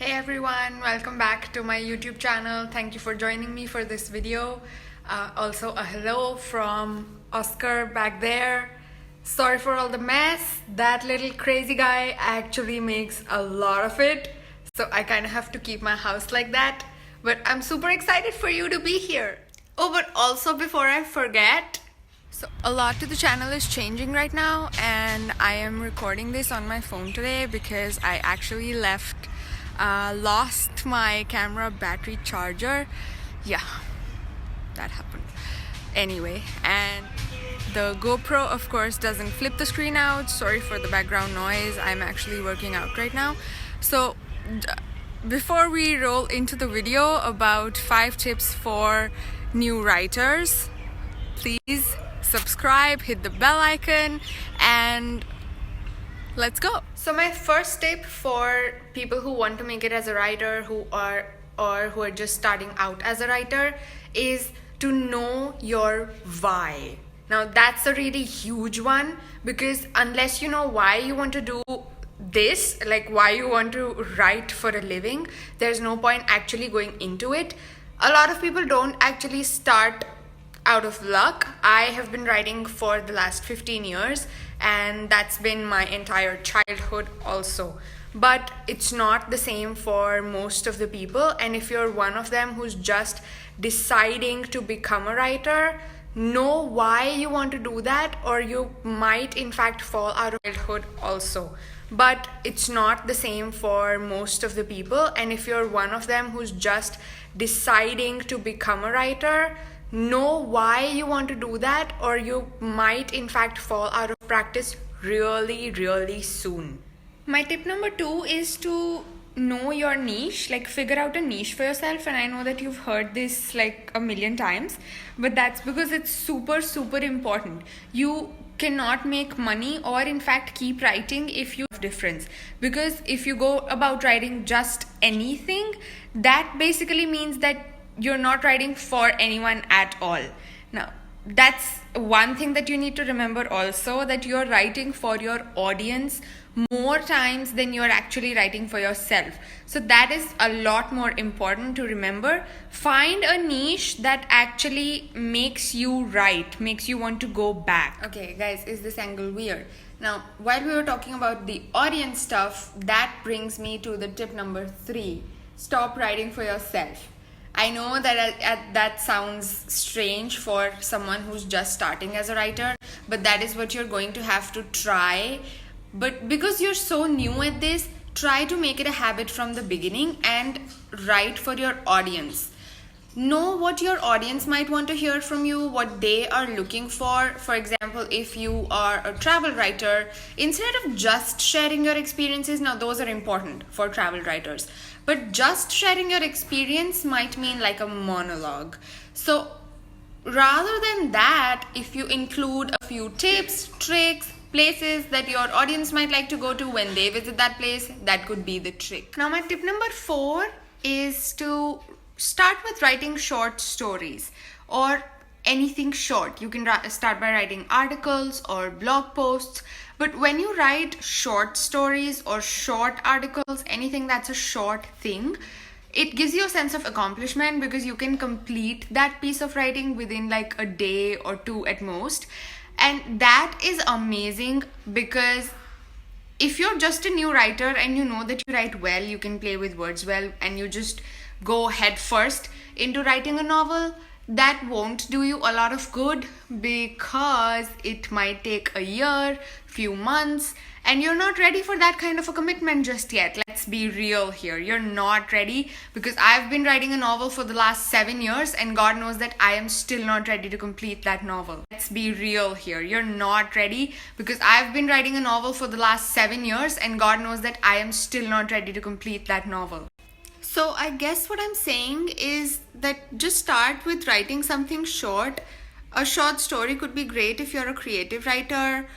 Hey everyone, welcome back to my YouTube channel. Thank you for joining me for this video. Also a hello from Oscar back there. Sorry for all the mess. That little crazy guy actually makes a lot of it. So I kind of have to keep my house like that. But I'm super excited for you to be here. Oh, but also before I forget, so a lot to the channel is changing right now, and I am recording this on my phone today because I actually lost my camera battery charger. Yeah, that happened. Anyway, and the GoPro of course doesn't flip the screen out. Sorry for the background noise. I'm actually working out right now. So before we roll into the video about 5 tips for new writers, please subscribe, hit the bell icon, and let's go. So my first tip for people who want to make it as a writer, who are just starting out as a writer, is to know your why. Now that's a really huge one, because unless you know why you want to do this, like why you want to write for a living, there's no point actually going into it. A lot of people don't actually start out of luck. I have been writing for the last 15 years, and that's been my entire childhood also. But it's not the same for most of the people, and if you're one of them who's just deciding to become a writer, know why you want to do that, or you might in fact fall out of childhood also. But it's not the same for most of the people, and if you're one of them who's just deciding to become a writer, know why you want to do that, or you might in fact fall out of practice really soon. My tip number 2 is to know your niche, like figure out a niche for yourself. And I know that you've heard this like a million times, but that's because it's super important. You cannot make money or in fact keep writing if you have difference, because if you go about writing just anything, that basically means that you're not writing for anyone at all. Now that's one thing that you need to remember also, that you're writing for your audience more times than you're actually writing for yourself. So that is a lot more important to remember. Find a niche that actually makes you write, makes you want to go back. Okay guys, is this angle weird? Now while we were talking about the audience stuff, that brings me to the tip number 3. Stop writing for yourself. I know that that sounds strange for someone who's just starting as a writer, but that is what you're going to have to try. But because you're so new at this, try to make it a habit from the beginning and write for your audience. Know what your audience might want to hear from you, what they are looking for. For example, if you are a travel writer, instead of just sharing your experiences, now those are important for travel writers, but just sharing your experience might mean like a monologue. So rather than that, if you include a few tips, tricks, places that your audience might like to go to when they visit that place, that could be the trick. Now my tip number 4 is to start with writing short stories or anything short. You can start by writing articles or blog posts, but when you write short stories or short articles, anything that's a short thing, it gives you a sense of accomplishment, because you can complete that piece of writing within like a day or 2 at most. And that is amazing, because if you're just a new writer and you know that you write well, you can play with words well, and you just go head first into writing a novel, that won't do you a lot of good, because it might take a year, few months, and you're not ready for that kind of a commitment just yet. Let's be real here. You're not ready, because I've been writing a novel for the last 7 years, and God knows that I am still not ready to complete that novel. Let's be real here. You're not ready, because I've been writing a novel for the last 7 years, and God knows that I am still not ready to complete that novel. So I guess what I'm saying is that just start with writing something short. A short story could be great if you're a creative writer.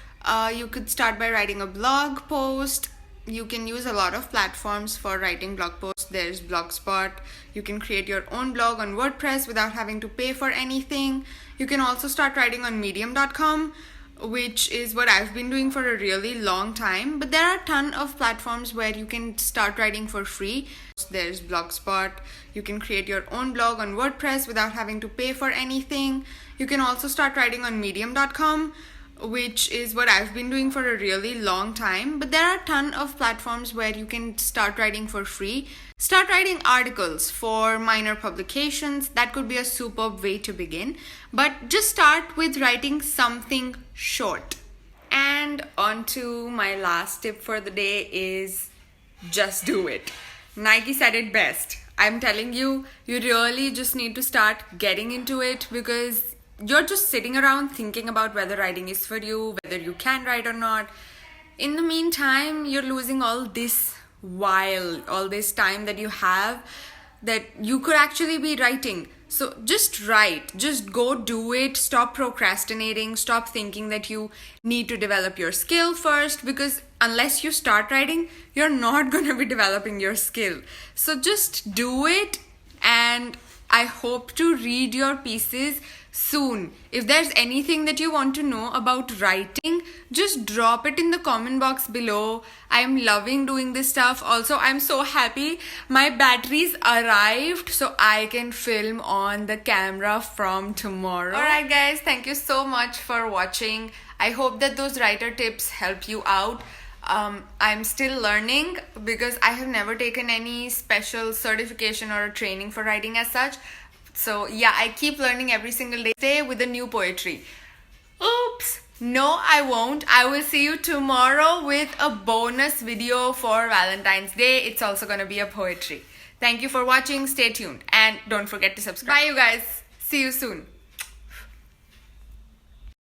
You could start by writing a blog post. You can use a lot of platforms for writing blog posts. There's Blogspot. You can create your own blog on WordPress without having to pay for anything. You can also start writing on medium.com. which is what I've been doing for a really long time. But there are a ton of platforms where you can start writing for free. There's Blogspot. You can create your own blog on WordPress without having to pay for anything. You can also start writing on Medium.com, which is what I've been doing for a really long time. But there are a ton of platforms where you can start writing for free. Start writing articles for minor publications. That could be a superb way to begin. But just start with writing something short. And on to my last tip for the day is just do it. Nike said it best. I'm telling you, you really just need to start getting into it, because you're just sitting around thinking about whether writing is for you, whether you can write or not. In the meantime, you're losing all this time that you have that you could actually be writing. So just write, just go do it. Stop procrastinating, stop thinking that you need to develop your skill first, because unless you start writing, you're not going to be developing your skill. So just do it, and I hope to read your pieces soon. If there's anything that you want to know about writing, just drop it in the comment box below. I'm loving doing this stuff. Also, I'm so happy my batteries arrived, so I can film on the camera from tomorrow. Alright guys, thank you so much for watching. I hope that those writer tips help you out. I'm still learning because I have never taken any special certification or training for writing as such. So yeah, I keep learning every single day with a new poetry. Oops! No, I won't. I will see you tomorrow with a bonus video for Valentine's Day. It's also gonna be a poetry. Thank you for watching. Stay tuned. And don't forget to subscribe. Bye you guys. See you soon.